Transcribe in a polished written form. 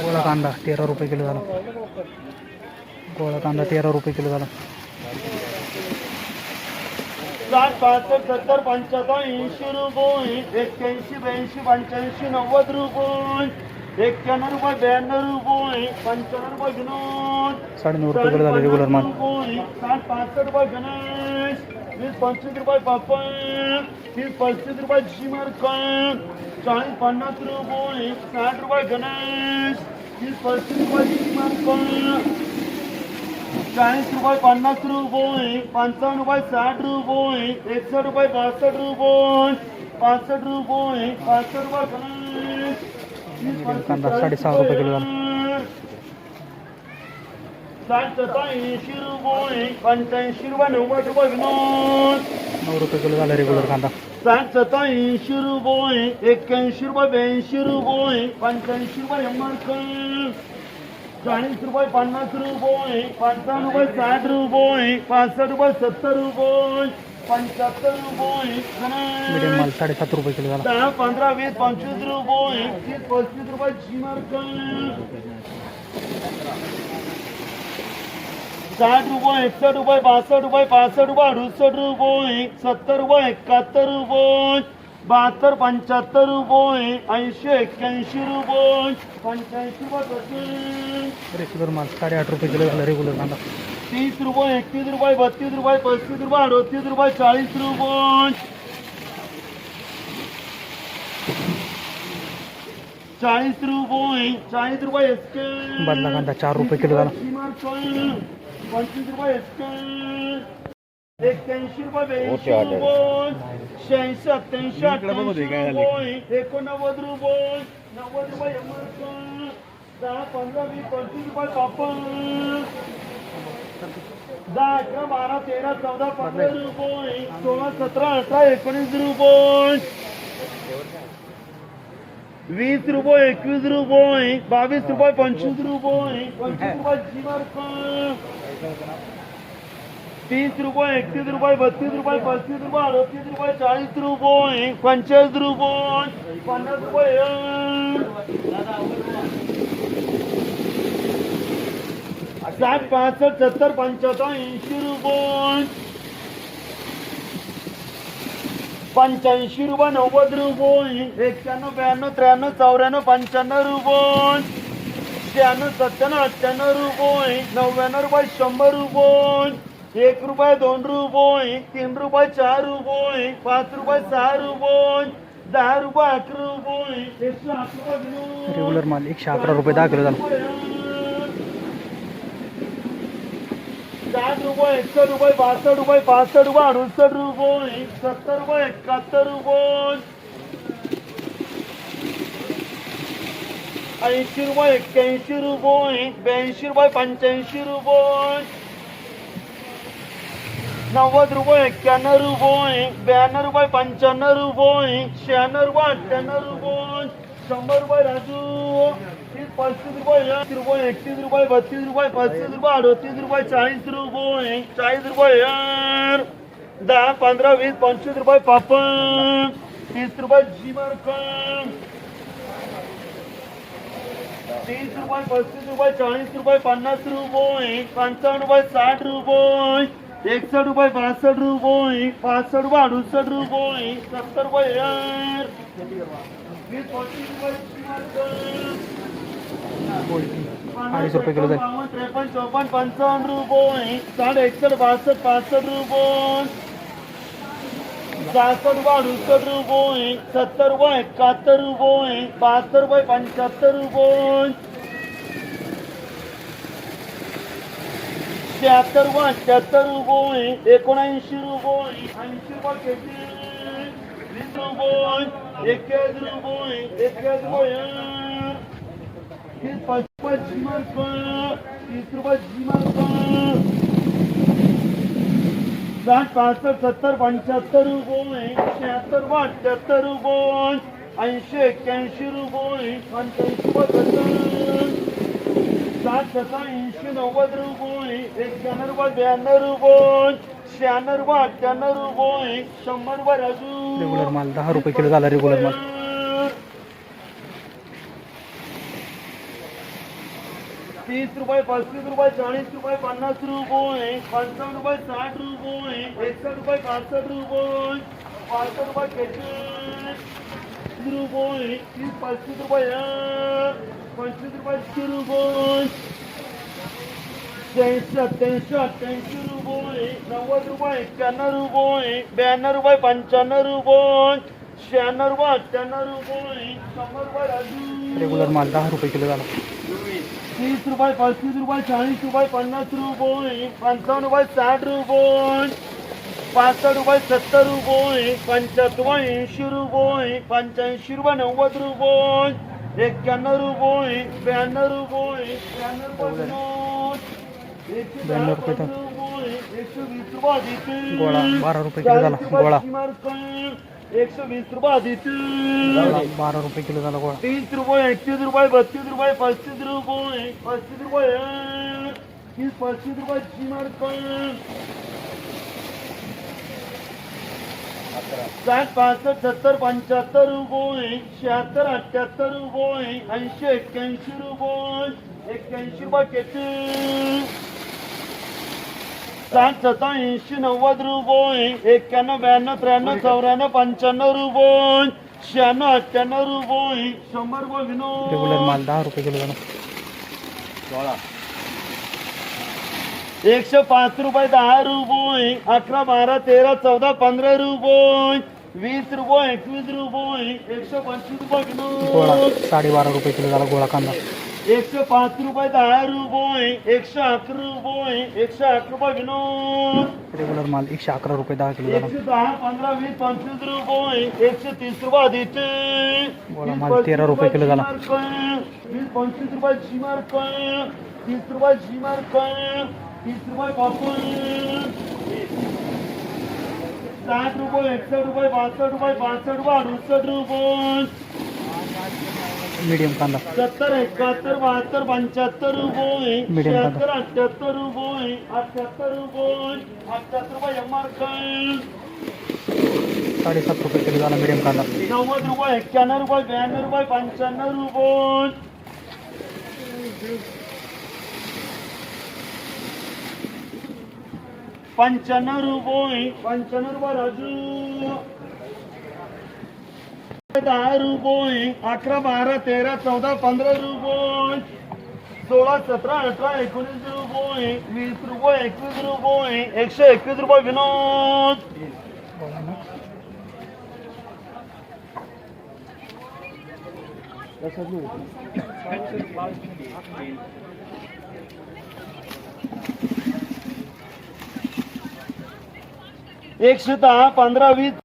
गोळा कांदा 13 रुपये किलो झाला. गोळा कांदा 13 रुपये किलो झाला. 60, 65, 70, 75, 80 रुपये, 81, 82, 85, 90 रुपये, 91 रुपये, 92 रुपये, 55 रुपये विनोद, 9.5 रुपये किलो झाला रेग्युलर माल. 60, 65 रुपये गणेश, 20, 25 रुपये पप्पा, 30, 35 रुपये जिमरका, 40, 50 रुपये, 60 रुपये गणेश, 30, 35 रुपये जिमरका, 40 रुपये, 50 रुपये, 55 रुपये, 60 रुपये, 61 रुपये, 62 रुपये, 65 रुपये, 65 रुपये गणेश, कांदा 6.5 रुपये किलो झाला. 60, 80 रुपये, 85 रुपये, 90 रुपये विनोद, 9 रुपये किलो झाला रेग्युलर कांदा. 60, 80 रुपये, 81 रुपये, 82 रुपये, 85 रुपये एमआरका, 40 रुपये, 50 रुपये, 55 रुपये, 60 रुपये, 65 रुपये, 70 रुपये, 75 रुपये मीडियम माल 7.5 रुपये किलो झाला. 10, 15, 20, 25 रुपये, 30, 35 रुपये जिमरका, 60 रुपये, 61 रुपये, 62 रुपये, 65 रुपये, 68 रुपये, 70 रुपये, 71 रुपये, 72, 75 रुपये, 80, 81 रुपये, 85 रुपये, रेग्युलर माल 8.5 रुपये किलो झाला रेग्युलर कांदा. 30 रुपये, 31 रुपये, 32 रुपये, 35 रुपये, 38 रुपये, 40 रुपये, 40 रुपये, 40 रुपये एसके, बदला कांदा 4 रुपये किलो झाला. 25 रुपये एसके, 81 रुपये, 82 रुपये, 86, 87, 88 रुपये, 89 रुपये, 90 रुपये एमआरका, 10, 15, 20, 25 रुपये पापड, 10, 11, 12, 13, 14, 15 रुपये, 16, 17, 18, 19 रुपये, 20 रुपये, 21 रुपये, 22 रुपये, 25 रुपये, 25 रुपये जिमरका, 30 रुपये, 31 रुपये, 32 रुपये, 35 रुपये, 38 रुपये, 40 रुपये, 45 रुपये, 50 रुपये, 60, 65, 70, 75, 80 रुपये, 85 रुपये, 90 रुपये, 91, 92, 93, 94, 95 रुपये, 96, 97, 98 रुपये, 99 रुपये, 100 रुपये, 1 रुपये, 2 रुपये, 3 रुपये, 4 रुपये, 5 रुपये, 6 रुपये, 10 रुपये, 11 रुपये, 108 रुपये रेग्युलर माल 111 रुपये 10 किलो झाला. 60 रुपये, 61 रुपये, 62 रुपये, 65 रुपये, 68 रुपये, 70 रुपये, 71 रुपये, 80 रुपये, 81 रुपये, 82 रुपये, 85 रुपये, 90 रुपये, 91 रुपये, 92 रुपये, 95 रुपये, 96 रुपये, 98 रुपये, 100 रुपये राजू, 35 रुपये, 30 रुपये, 31 रुपये, 32 रुपये, 35 रुपये, 38 रुपये, 40 रुपये, 40 रुपये यार, 10, 15, 20, 25 रुपये पापड, 30 रुपये जिमरका, 30 रुपये, 35 रुपये, 40 रुपये, 50 रुपये, 55 रुपये, 60 रुपये, 61 रुपये, 62 रुपये, 65 रुपये, 68 रुपये, 70 रुपये यार, 20, 25 रुपये जिमरका, 40 रुपये किलो झाला. 53, 54, 55 रुपये, 60, 61, 62, 65 रुपये, 66 रुपये, 68 रुपये, 70 रुपये, 71 रुपये, 72 रुपये, 75 रुपये, 76 रुपये, 78 रुपये, 79 रुपये, 80 रुपये केजी, 20 रुपये, 21 रुपये, 21 रुपये, 30 रुपये जिमरका, 30 रुपये जिमरका, 60, 65, 70, 75 रुपये, 76 रुपये, 78 रुपये, 80, 81 रुपये, 85 रुपये, 60, 70, 80, 90 रुपये, 91 रुपये, 92 रुपये, 96 रुपये, 98 रुपये, 100 रुपये राजू, रेग्युलर माल 10 रुपये किलो झाला रेग्युलर माल. 30 रुपये 35 रुपये 40 रुपये 50 रुपये 55 रुपये 60 रुपये 61 रुपये 61 रुपये 62 रुपये 33 रुपये 30 35 रुपये 25 रुपये 30 रुपये 87 88 रुपये 90 रुपये 91 रुपये 92 रुपये 95 रुपये 96 रुपये 98 रुपये 100 रुपये राजू रेग्युलर माल 10 रुपये किलो झाला 30 रुपये 35 रुपये 40 रुपये 50 रुपये 55 रुपये 60 रुपये 65 रुपये 70 रुपये 75 रुपये 80 रुपये 85 रुपये 90 रुपये 91 रुपये 92 रुपये 92 रुपये तर 120 रुपये देते गोळा 12 रुपये किलो झाला गोळा 120 रुपये देते 12 रुपये किलो झाला गोळा 30 रुपये 31 रुपये 32 रुपये 35 रुपये 35 रुपये 30 35 रुपये चिमार 60 65 70 75 रुपये 76 78 रुपये 80 81 रुपये 81 रुपये केटी 60 87 90 रुपये 91 92 93 94 रुपये 96 98 रुपये 100 रुपये विनोद रेग्युलर माल 10 रुपये किलो झाला 105 रुपये 10 रुपये 11 12 13 14 15 रुपये 20 रुपये 21 रुपये 125 रुपये गोळा विनोद 12.5 रुपये किलो झाला गोळा कांदा 105 रुपये 10 रुपये 111 रुपये 108 रुपये विनोद रेग्युलर माल 111 रुपये 10 किलो झाला 110 15 20 25 रुपये 130 रुपये देते गोळा माल 13 रुपये किलो झाला 20 25 रुपये चिमार 30 रुपये चिमार 30 रुपये पापड 60 रुपये 61 रुपये 62 रुपये 65 रुपये 68 रुपये मीडियम कांदा 70 71 72 75 रुपये Medium 76 78 रुपये 78 रुपये 78 रुपये एमआर 7.5 रुपये किलो झाला मीडियम कांदा 90 रुपये 91 रुपये 92 रुपये 95 रुपये 95 रुपये 95 रुपये राजू 10 रुपये 11 12 13 14 15 रुपये 16 17 18 19 रुपये 20 रुपये 21 रुपये 121 रुपये विनोद गोळा ना 110 15 20